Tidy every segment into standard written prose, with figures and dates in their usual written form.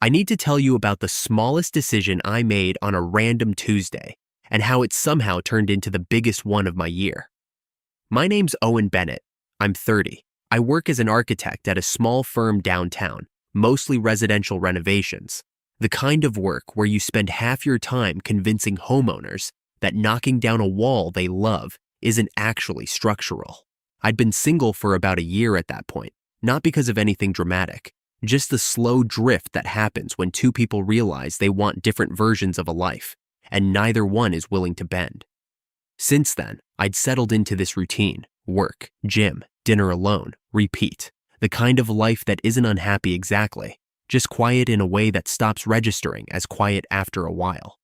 I need to tell you about the smallest decision I made on a random Tuesday and how it somehow turned into the biggest one of my year. My name's Owen Bennett. I'm 30. I work as an architect at a small firm downtown, mostly residential renovations, the kind of work where you spend half your time convincing homeowners that knocking down a wall they love isn't actually structural. I'd been single for about a year at that point, not because of anything dramatic, just the slow drift that happens when two people realize they want different versions of a life, and neither one is willing to bend. Since then, I'd settled into this routine: work, gym, dinner alone, repeat. The kind of life that isn't unhappy exactly, just quiet in a way that stops registering as quiet after a while.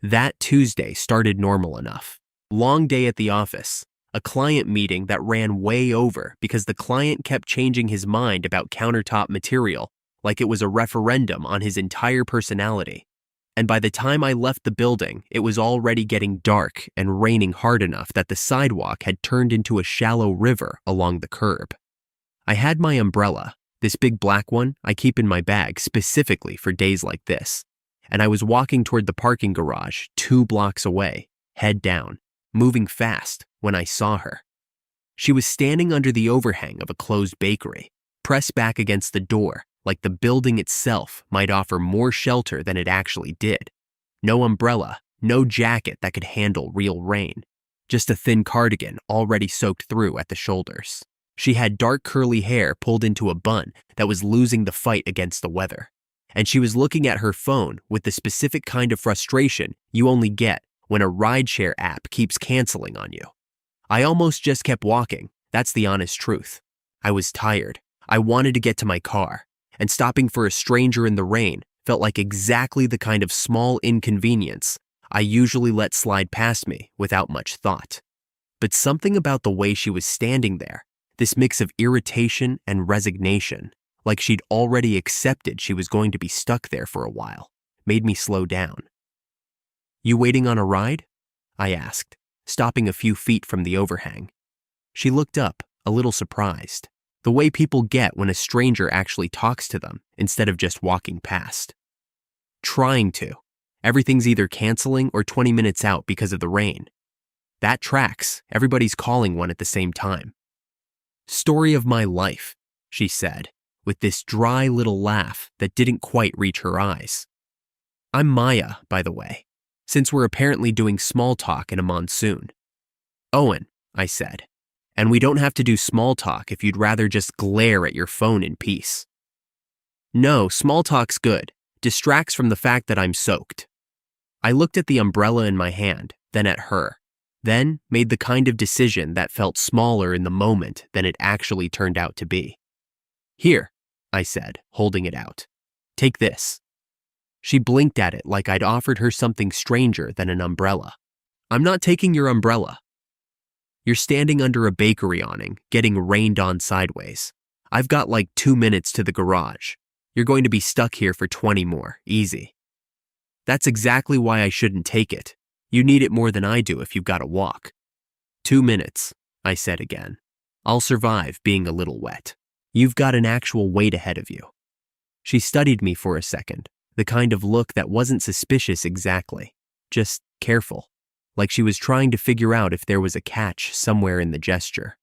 That Tuesday started normal enough. Long day at the office, a client meeting that ran way over because the client kept changing his mind about countertop material like it was a referendum on his entire personality. And by the time I left the building, it was already getting dark and raining hard enough that the sidewalk had turned into a shallow river along the curb. I had my umbrella, this big black one I keep in my bag specifically for days like this, and I was walking toward the parking garage 2 blocks away, head down, moving fast, when I saw her. She was standing under the overhang of a closed bakery, pressed back against the door like the building itself might offer more shelter than it actually did. No umbrella, no jacket that could handle real rain, just a thin cardigan already soaked through at the shoulders. She had dark curly hair pulled into a bun that was losing the fight against the weather, and she was looking at her phone with the specific kind of frustration you only get when a rideshare app keeps canceling on you. I almost just kept walking, that's the honest truth. I was tired. I wanted to get to my car, and stopping for a stranger in the rain felt like exactly the kind of small inconvenience I usually let slide past me without much thought. But something about the way she was standing there, this mix of irritation and resignation, like she'd already accepted she was going to be stuck there for a while, made me slow down. "You waiting on a ride?" I asked, stopping a few feet from the overhang. She looked up, a little surprised, the way people get when a stranger actually talks to them instead of just walking past. "Trying to. Everything's either canceling or 20 minutes out because of the rain." "That tracks. Everybody's calling one at the same time." "Story of my life," she said, with this dry little laugh that didn't quite reach her eyes. "I'm Maya, by the way, since we're apparently doing small talk in a monsoon." "Owen," I said, "and we don't have to do small talk if you'd rather just glare at your phone in peace." "No, small talk's good. Distracts from the fact that I'm soaked." I looked at the umbrella in my hand, then at her, then made the kind of decision that felt smaller in the moment than it actually turned out to be. "Here," I said, holding it out. "Take this." She blinked at it like I'd offered her something stranger than an umbrella. "I'm not taking your umbrella." "You're standing under a bakery awning, getting rained on sideways. I've got like 2 minutes to the garage. You're going to be stuck here for 20 more, easy." "That's exactly why I shouldn't take it. You need it more than I do if you've got to walk." 2 minutes, I said again. "I'll survive being a little wet. You've got an actual wait ahead of you." She studied me for a second, the kind of look that wasn't suspicious exactly, just careful, like she was trying to figure out if there was a catch somewhere in the gesture.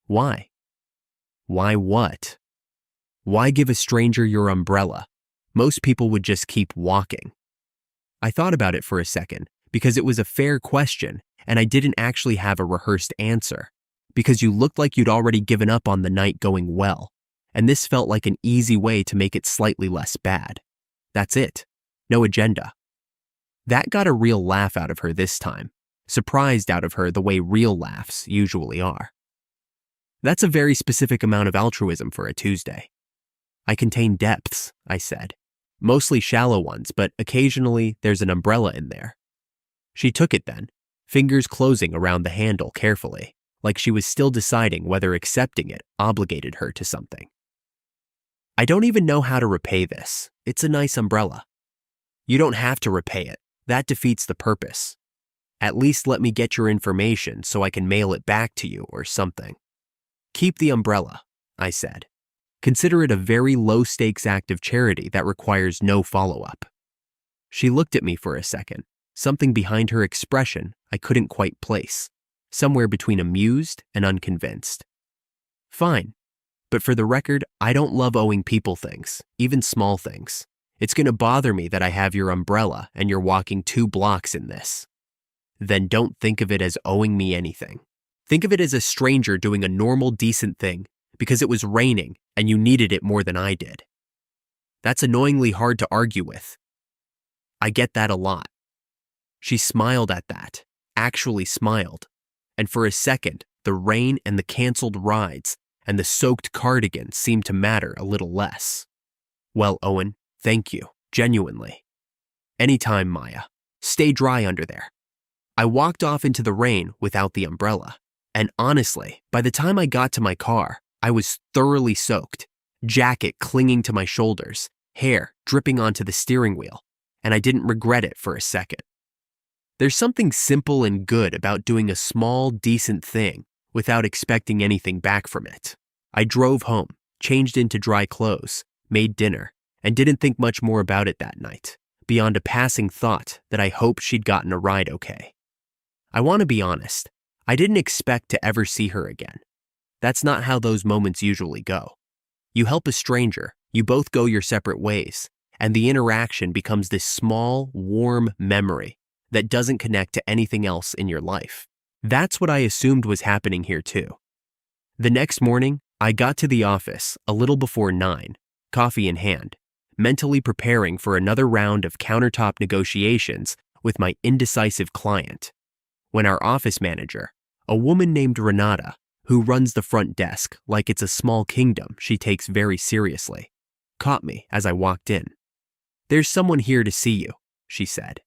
"Why?" "Why what?" "Why give a stranger your umbrella? Most people would just keep walking." I thought about it for a second, because it was a fair question and I didn't actually have a rehearsed answer, because you looked like you'd already given up on the night going well, and this felt like an easy way to make it slightly less bad. That's it. No agenda. That got a real laugh out of her this time, surprised out of her the way real laughs usually are. "That's a very specific amount of altruism for a Tuesday." "I contain depths," I said. "Mostly shallow ones, but occasionally there's an umbrella in there." She took it then, fingers closing around the handle carefully, like she was still deciding whether accepting it obligated her to something. "I don't even know how to repay this. It's a nice umbrella." "You don't have to repay it. That defeats the purpose. At least let me get your information so I can mail it back to you or something." "Keep the umbrella," I said. Consider it a very low-stakes act of charity that requires no follow-up." She looked at me for a second, something behind her expression I couldn't quite place, somewhere between amused and unconvinced. "Fine, but for the record, I don't love owing people things, even small things. It's going to bother me that I have your umbrella and you're walking 2 blocks in this." "Then don't think of it as owing me anything. Think of it as a stranger doing a normal, decent thing because it was raining and you needed it more than I did." That's annoyingly hard to argue with. I get that a lot. She smiled at that, actually smiled, and for a second, the rain and the canceled rides and the soaked cardigan seemed to matter a little less. "Well, Owen, thank you, genuinely." "Anytime, Maya. Stay dry under there." I walked off into the rain without the umbrella, and honestly, by the time I got to my car, I was thoroughly soaked, jacket clinging to my shoulders, hair dripping onto the steering wheel, and I didn't regret it for a second. There's something simple and good about doing a small, decent thing without expecting anything back from it. I drove home, changed into dry clothes, made dinner, and didn't think much more about it that night, beyond a passing thought that I hoped she'd gotten a ride okay. I want to be honest, I didn't expect to ever see her again. That's not how those moments usually go. You help a stranger, you both go your separate ways, and the interaction becomes this small, warm memory that doesn't connect to anything else in your life. That's what I assumed was happening here too. The next morning, I got to the office a little before 9, coffee in hand, mentally preparing for another round of countertop negotiations with my indecisive client, when our office manager, a woman named Renata, who runs the front desk like it's a small kingdom she takes very seriously, caught me as I walked in. "There's someone here to see you," she said.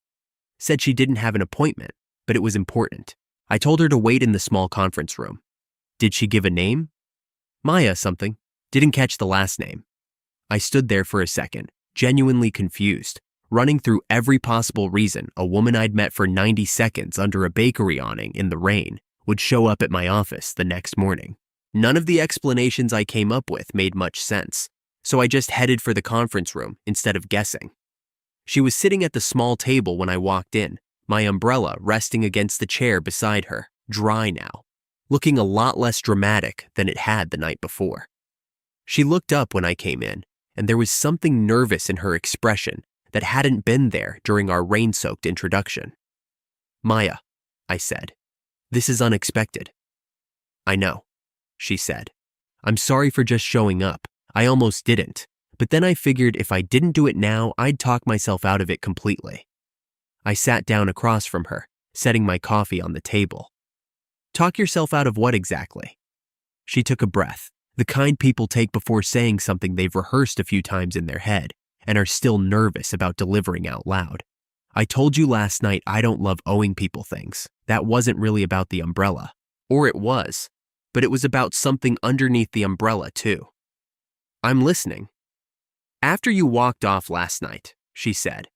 Said she didn't have an appointment, but it was important. I told her to wait in the small conference room. Did she give a name? "Maya something. Didn't catch the last name." I stood there for a second, genuinely confused, running through every possible reason a woman I'd met for 90 seconds under a bakery awning in the rain would show up at my office the next morning. None of the explanations I came up with made much sense, so I just headed for the conference room instead of guessing. She was sitting at the small table when I walked in, my umbrella resting against the chair beside her, dry now, looking a lot less dramatic than it had the night before. She looked up when I came in, and there was something nervous in her expression that hadn't been there during our rain-soaked introduction. "Maya," I said, "this is unexpected." "I know," she said. "I'm sorry for just showing up. I almost didn't, but then I figured if I didn't do it now, I'd talk myself out of it completely." I sat down across from her, setting my coffee on the table. "Talk yourself out of what exactly?" She took a breath, the kind people take before saying something they've rehearsed a few times in their head and are still nervous about delivering out loud. "I told you last night I don't love owing people things. That wasn't really about the umbrella. Or it was, but it was about something underneath the umbrella too." "I'm listening." "After you walked off last night," she said,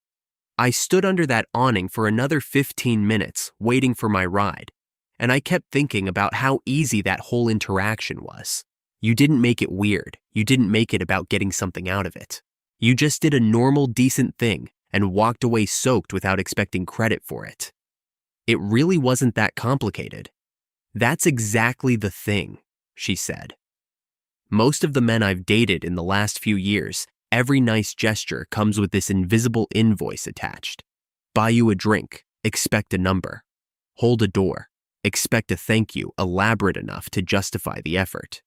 "I stood under that awning for another 15 minutes waiting for my ride, and I kept thinking about how easy that whole interaction was. You didn't make it weird. You didn't make it about getting something out of it. You just did a normal, decent thing and walked away soaked without expecting credit for it. It really wasn't that complicated." "That's exactly the thing," she said. "Most of the men I've dated in the last few years, every nice gesture comes with this invisible invoice attached. Buy you a drink, expect a number. Hold a door, expect a thank you elaborate enough to justify the effort.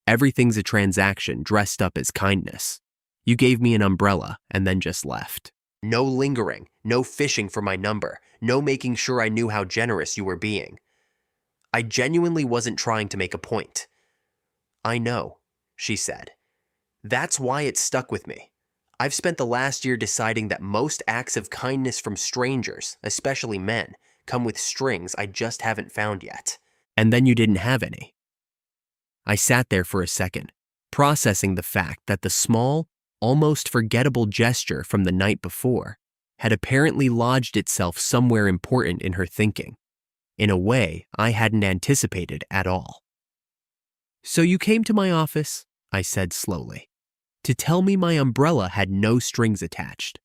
Everything's a transaction dressed up as kindness. You gave me an umbrella and then just left. No lingering, no fishing for my number, no making sure I knew how generous you were being. I genuinely wasn't trying to make a point." "I know," she said. "That's why it stuck with me. I've spent the last year deciding that most acts of kindness from strangers, especially men, come with strings I just haven't found yet." "And then you didn't have any." I sat there for a second, processing the fact that the small, almost forgettable gesture from the night before had apparently lodged itself somewhere important in her thinking, in a way I hadn't anticipated at all. "So you came to my office, I said slowly. To tell me my umbrella had no strings attached.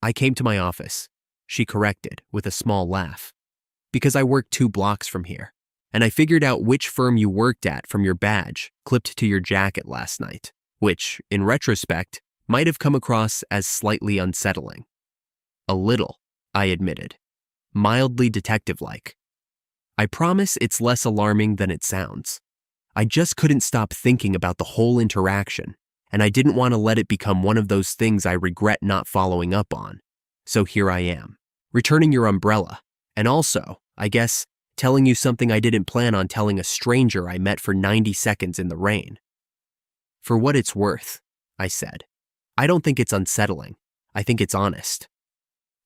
I came to my office, she corrected with a small laugh, because I work 2 blocks from here, and I figured out which firm you worked at from your badge clipped to your jacket last night, which, in retrospect, might have come across as slightly unsettling. A little, I admitted, mildly detective-like. I promise it's less alarming than it sounds. I just couldn't stop thinking about the whole interaction, and I didn't want to let it become one of those things I regret not following up on. So here I am, returning your umbrella, and also, I guess, telling you something I didn't plan on telling a stranger I met for 90 seconds in the rain. For what it's worth, I said, I don't think it's unsettling. I think it's honest.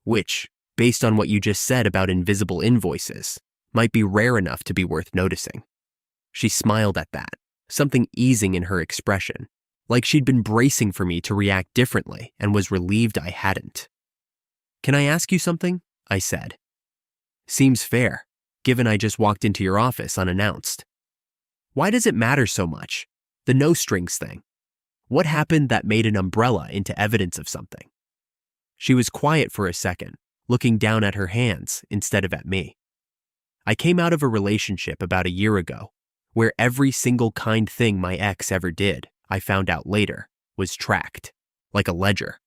Which, based on what you just said about invisible invoices, might be rare enough to be worth noticing. She smiled at that, something easing in her expression, like she'd been bracing for me to react differently and was relieved I hadn't. Can I ask you something? I said. Seems fair, given I just walked into your office unannounced. Why does it matter so much? The no strings thing. What happened that made an umbrella into evidence of something? She was quiet for a second, looking down at her hands instead of at me. I came out of a relationship about a year ago, where every single kind thing my ex ever did, I found out later, was tracked, like a ledger.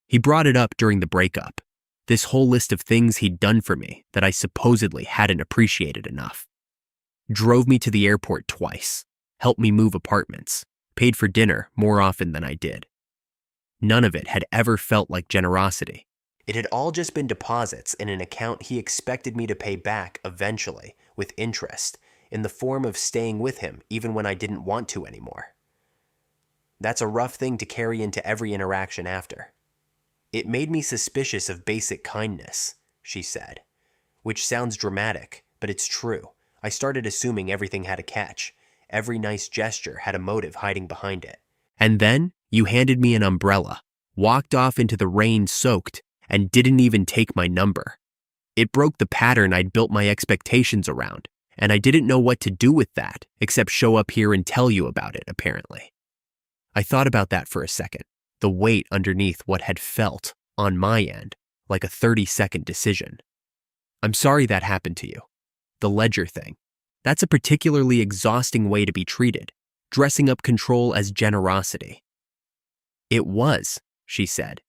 He brought it up during the breakup, this whole list of things he'd done for me that I supposedly hadn't appreciated enough. Drove me to the airport twice, helped me move apartments, paid for dinner more often than I did. None of it had ever felt like generosity. It had all just been deposits in an account he expected me to pay back eventually, with interest, in the form of staying with him even when I didn't want to anymore. That's a rough thing to carry into every interaction after. It made me suspicious of basic kindness, she said, which sounds dramatic, but it's true. I started assuming everything had a catch. Every nice gesture had a motive hiding behind it. And then you handed me an umbrella, walked off into the rain soaked, and didn't even take my number. It broke the pattern I'd built my expectations around, and I didn't know what to do with that except show up here and tell you about it, apparently. I thought about that for a second, the weight underneath what had felt, on my end, like a 30-second decision. I'm sorry that happened to you. The ledger thing. That's a particularly exhausting way to be treated, dressing up control as generosity. It was, she said.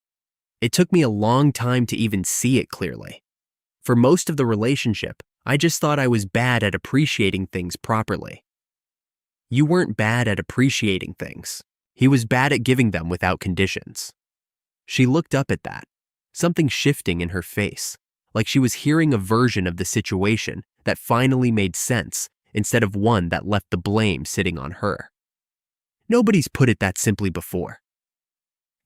It took me a long time to even see it clearly. For most of the relationship, I just thought I was bad at appreciating things properly. You weren't bad at appreciating things. He was bad at giving them without conditions. She looked up at that, something shifting in her face, like she was hearing a version of the situation that finally made sense instead of one that left the blame sitting on her. Nobody's put it that simply before.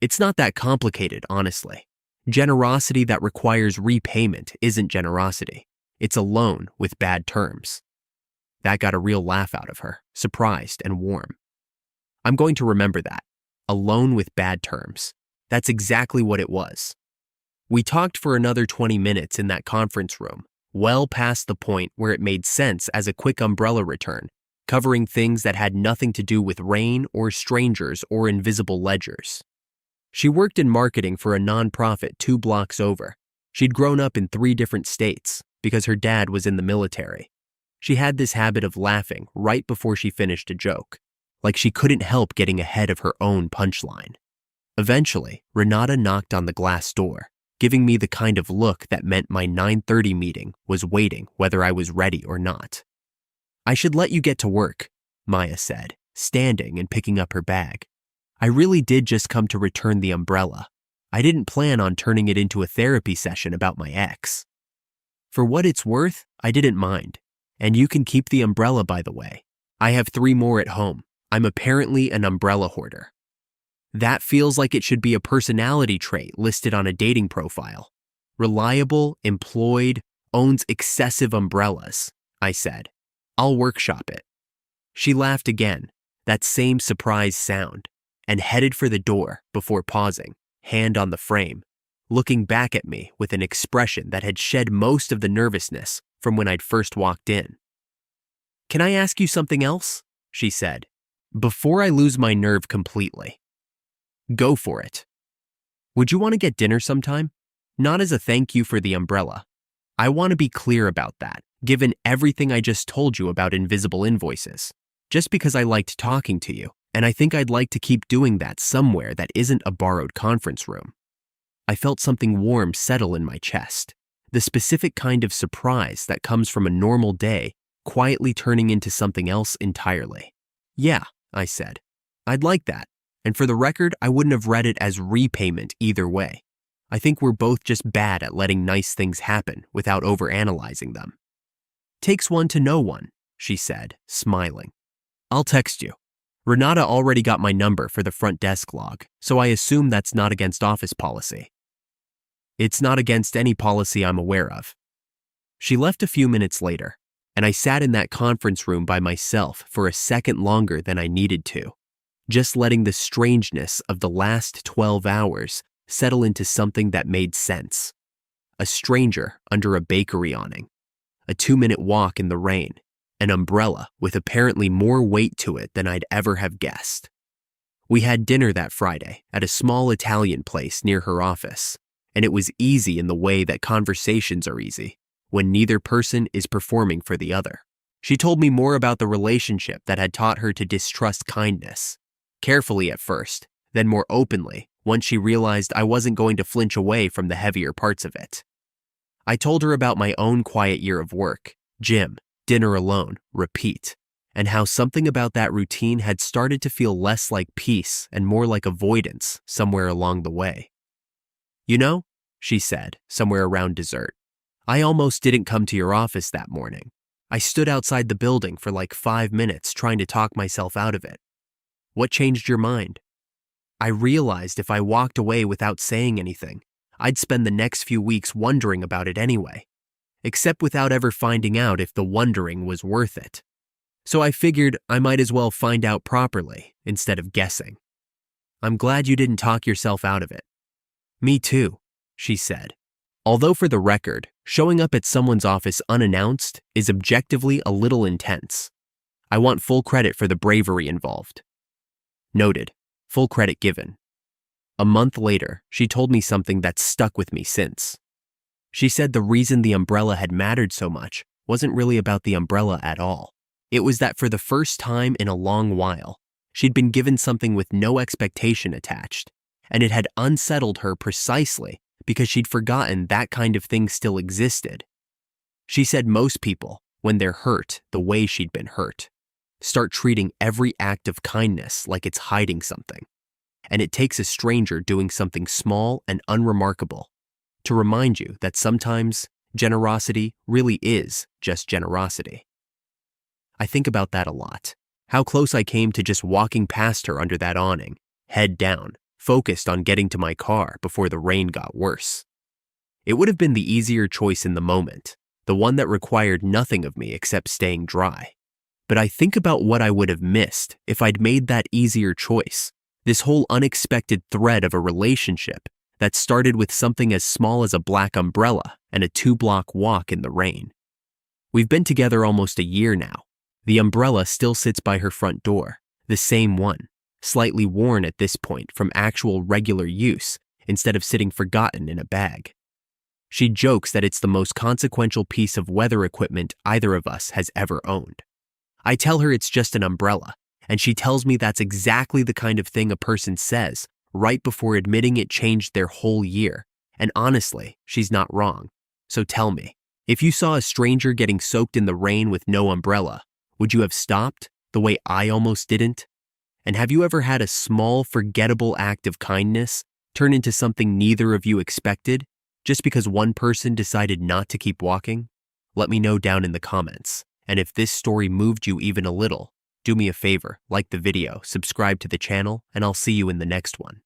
It's not that complicated, honestly. Generosity that requires repayment isn't generosity. It's a loan with bad terms. That got a real laugh out of her, surprised and warm. I'm going to remember that. A loan with bad terms. That's exactly what it was. We talked for another 20 minutes in that conference room, well past the point where it made sense as a quick umbrella return, covering things that had nothing to do with rain or strangers or invisible ledgers. She worked in marketing for a nonprofit 2 blocks over. She'd grown up in 3 different states because her dad was in the military. She had this habit of laughing right before she finished a joke, like she couldn't help getting ahead of her own punchline. Eventually, Renata knocked on the glass door, giving me the kind of look that meant my 9:30 meeting was waiting whether I was ready or not. I should let you get to work, Maya said, standing and picking up her bag. I really did just come to return the umbrella. I didn't plan on turning it into a therapy session about my ex. For what it's worth, I didn't mind. And you can keep the umbrella, by the way. I have 3 more at home. I'm apparently an umbrella hoarder. That feels like it should be a personality trait listed on a dating profile. Reliable, employed, owns excessive umbrellas, I said. I'll workshop it. She laughed again, that same surprise sound, and headed for the door before pausing, hand on the frame, looking back at me with an expression that had shed most of the nervousness from when I'd first walked in. Can I ask you something else? She said, Before I lose my nerve completely. Go for it. Would you want to get dinner sometime? Not as a thank you for the umbrella. I want to be clear about that, given everything I just told you about invisible invoices. Just because I liked talking to you, and I think I'd like to keep doing that somewhere that isn't a borrowed conference room. I felt something warm settle in my chest, the specific kind of surprise that comes from a normal day quietly turning into something else entirely. Yeah, I said. I'd like that. And for the record, I wouldn't have read it as repayment either way. I think we're both just bad at letting nice things happen without overanalyzing them. Takes one to know one, she said, smiling. I'll text you. Renata already got my number for the front desk log, so I assume that's not against office policy. It's not against any policy I'm aware of. She left a few minutes later, and I sat in that conference room by myself for a second longer than I needed to, just letting the strangeness of the last 12 hours settle into something that made sense. A stranger under a bakery awning, a 2-minute walk in the rain, an umbrella with apparently more weight to it than I'd ever have guessed. We had dinner that Friday at a small Italian place near her office, and it was easy in the way that conversations are easy, when neither person is performing for the other. She told me more about the relationship that had taught her to distrust kindness, carefully at first, then more openly once she realized I wasn't going to flinch away from the heavier parts of it. I told her about my own quiet year of work, gym, dinner alone, repeat, and how something about that routine had started to feel less like peace and more like avoidance somewhere along the way. You know, she said, somewhere around dessert, I almost didn't come to your office that morning. I stood outside the building for like 5 minutes trying to talk myself out of it. What changed your mind? I realized if I walked away without saying anything, I'd spend the next few weeks wondering about it anyway, except without ever finding out if the wondering was worth it. So I figured I might as well find out properly instead of guessing. I'm glad you didn't talk yourself out of it. Me too, she said. Although for the record, showing up at someone's office unannounced is objectively a little intense. I want full credit for the bravery involved. Noted. Full credit given. A month later, she told me something that's stuck with me since. She said the reason the umbrella had mattered so much wasn't really about the umbrella at all. It was that for the first time in a long while, she'd been given something with no expectation attached, and it had unsettled her precisely because she'd forgotten that kind of thing still existed. She said most people, when they're hurt the way she'd been hurt, start treating every act of kindness like it's hiding something, and it takes a stranger doing something small and unremarkable to remind you that sometimes generosity really is just generosity. I think about that a lot, how close I came to just walking past her under that awning, head down, focused on getting to my car before the rain got worse. It would have been the easier choice in the moment, the one that required nothing of me except staying dry. But I think about what I would have missed if I'd made that easier choice, this whole unexpected thread of a relationship that started with something as small as a black umbrella and a 2-block walk in the rain. We've been together almost a year now. The umbrella still sits by her front door, the same one, slightly worn at this point from actual regular use instead of sitting forgotten in a bag. She jokes that it's the most consequential piece of weather equipment either of us has ever owned. I tell her it's just an umbrella, and she tells me that's exactly the kind of thing a person says right before admitting it changed their whole year. And honestly, she's not wrong. So tell me, if you saw a stranger getting soaked in the rain with no umbrella, would you have stopped the way I almost didn't? And have you ever had a small, forgettable act of kindness turn into something neither of you expected just because one person decided not to keep walking? Let me know down in the comments. And if this story moved you even a little, do me a favor, like the video, subscribe to the channel, and I'll see you in the next one.